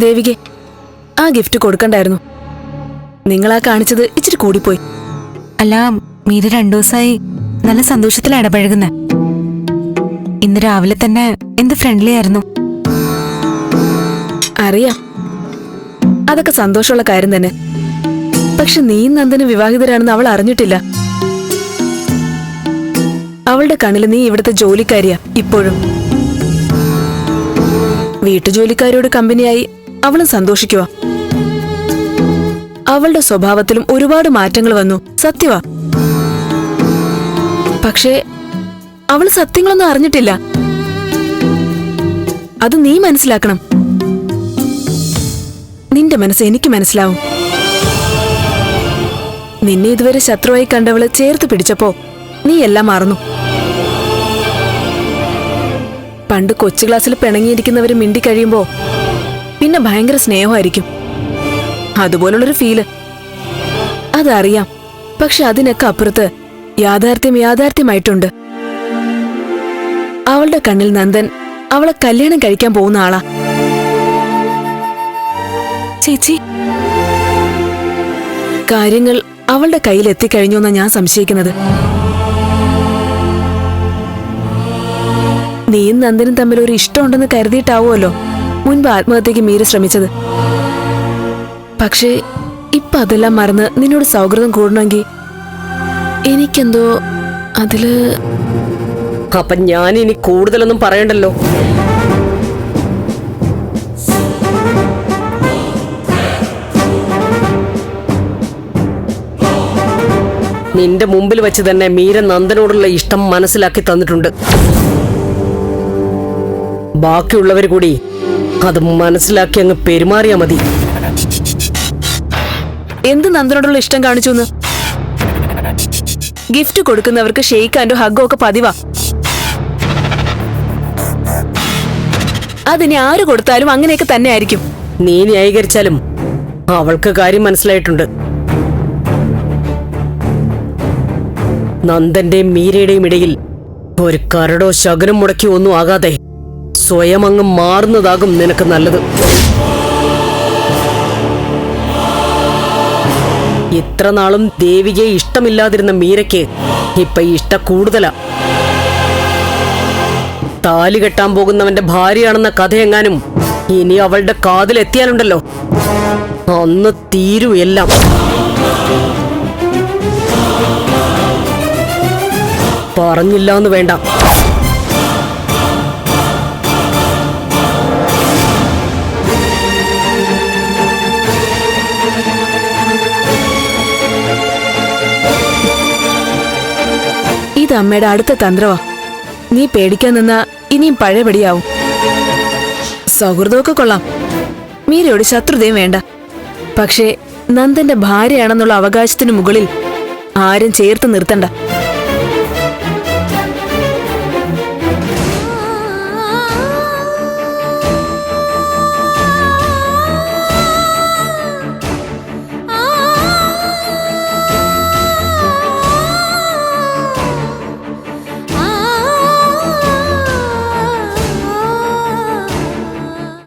ദേവികെ, ആ ഗിഫ്റ്റ് കൊടുക്കണ്ടായിരുന്നു. നിങ്ങളാ കാണിച്ചത് ഇച്ചിരി കൂടിപ്പോയി. അല്ല, മീര 2 ദിവസമായി നല്ല സന്തോഷത്തിൽ ഇടപഴകുന്നേ. ഇന്ന് രാവിലെ തന്നെ എന്ത് ഫ്രണ്ട്ലി ആയിരുന്നു. അറിയാം, അതൊക്കെ സന്തോഷമുള്ള കാര്യം തന്നെ. പക്ഷെ നീയും നന്ദനും വിവാഹിതരാണെന്ന് അവൾ അറിഞ്ഞിട്ടില്ല. അവളുടെ കണ്ണിൽ നീ ഇവിടുത്തെ ജോലിക്കാരിയാ ഇപ്പോഴും. വീട്ടുജോലിക്കാരോട് കമ്പനിയായി അവളും സന്തോഷിക്കുക. അവളുടെ സ്വഭാവത്തിലും ഒരുപാട് മാറ്റങ്ങൾ വന്നു, സത്യവാ. പക്ഷേ അവൾ സത്യങ്ങളൊന്നും അറിഞ്ഞിട്ടില്ല. അത് നീ മനസ്സിലാക്കണം. നിന്റെ മനസ്സ് എനിക്ക് മനസ്സിലാവും. നിന്നെ ഇതുവരെ ശത്രുവായി കണ്ടവള് ചേർത്ത് പിടിച്ചപ്പോ നീ എല്ലാം മറന്നു. പണ്ട് കൊച്ചു ക്ലാസ്സിൽ പിണങ്ങിയിരിക്കുന്നവര് മിണ്ടി കഴിയുമ്പോ പിന്നെ ഭയങ്കര സ്നേഹമായിരിക്കും. അതുപോലുള്ളൊരു ഫീല് അതറിയാം. പക്ഷെ അതിനൊക്കെ അപ്പുറത്ത് യാഥാർത്ഥ്യമായിട്ടുണ്ട്. അവളുടെ കണ്ണിൽ നന്ദൻ അവളെ കല്യാണം കഴിക്കാൻ പോകുന്ന ആളാ. ചേച്ചി, കാര്യങ്ങൾ അവളുടെ കയ്യിൽ എത്തിക്കഴിഞ്ഞോന്നാ ഞാൻ സംശയിക്കുന്നത്. നീയും നന്ദനും തമ്മിൽ ഒരു ഇഷ്ടമുണ്ടെന്ന് കരുതിയിട്ടാവുമല്ലോ മുൻപ് ആത്മഹത്യക്ക് മീര ശ്രമിച്ചത്. പക്ഷേ ഇപ്പൊ അതെല്ലാം മറന്ന് നിന്നോട് സൗഹൃദം കൂടണമെങ്കിൽ എനിക്കെന്തോ അതില്. അപ്പൊ ഞാൻ ഇനി കൂടുതലൊന്നും പറയണ്ടല്ലോ. നിന്റെ മുമ്പിൽ വെച്ച് തന്നെ മീര നന്ദനോടുള്ള ഇഷ്ടം മനസ്സിലാക്കി തന്നിട്ടുണ്ട്. ബാക്കിയുള്ളവർ കൂടി അത് മനസ്സിലാക്കി അങ്ങ് പെരുമാറിയാ മതി. എന്ത് നന്ദനോടുള്ള ഇഷ്ടം കാണിച്ചു? ഗിഫ്റ്റ് കൊടുക്കുന്നവർക്ക് ഷെയ്ക്കാൻഡോ ഹഗ്ഗോ ഒക്കെ പതിവാ. അതിനെ ആര് കൊടുത്താലും അങ്ങനെയൊക്കെ തന്നെ ആയിരിക്കും. നീ ന്യായീകരിച്ചാലും അവൾക്ക് കാര്യം മനസ്സിലായിട്ടുണ്ട്. നന്ദന്റെയും മീരയുടെയും ഇടയിൽ ഒരു കരടോ ശകനം മുടക്കി ഒന്നും ആകാതെ സ്വയം അങ്ങ് മാറുന്നതാകും നിനക്ക് നല്ലത്. ഇത്ര നാളും ദേവികയെ ഇഷ്ടമില്ലാതിരുന്ന മീരയ്ക്ക് ഇപ്പൊ ഇഷ്ട കൂടുതലാ. താലി കെട്ടാൻ പോകുന്നവന്റെ ഭാര്യയാണെന്ന കഥയെങ്ങാനും ഇനി അവളുടെ കാതിലെത്തിയാലുണ്ടല്ലോ, അന്ന് തീരും എല്ലാം. പറഞ്ഞില്ല എന്ന് വേണ്ട. ഇത് അമ്മയുടെ അടുത്ത തന്ത്രവാ. നീ പേടിക്കാൻ നിന്നാ ഇനിയും പഴയപടിയാവും. സൗഹൃദമൊക്കെ കൊള്ളാം, മീരയോട് ശത്രുതയും വേണ്ട. പക്ഷേ നന്ദന്റെ ഭാര്യയാണെന്നുള്ള അവകാശത്തിനു മുകളിൽ ആരും ചേർത്ത് നിർത്തണ്ട.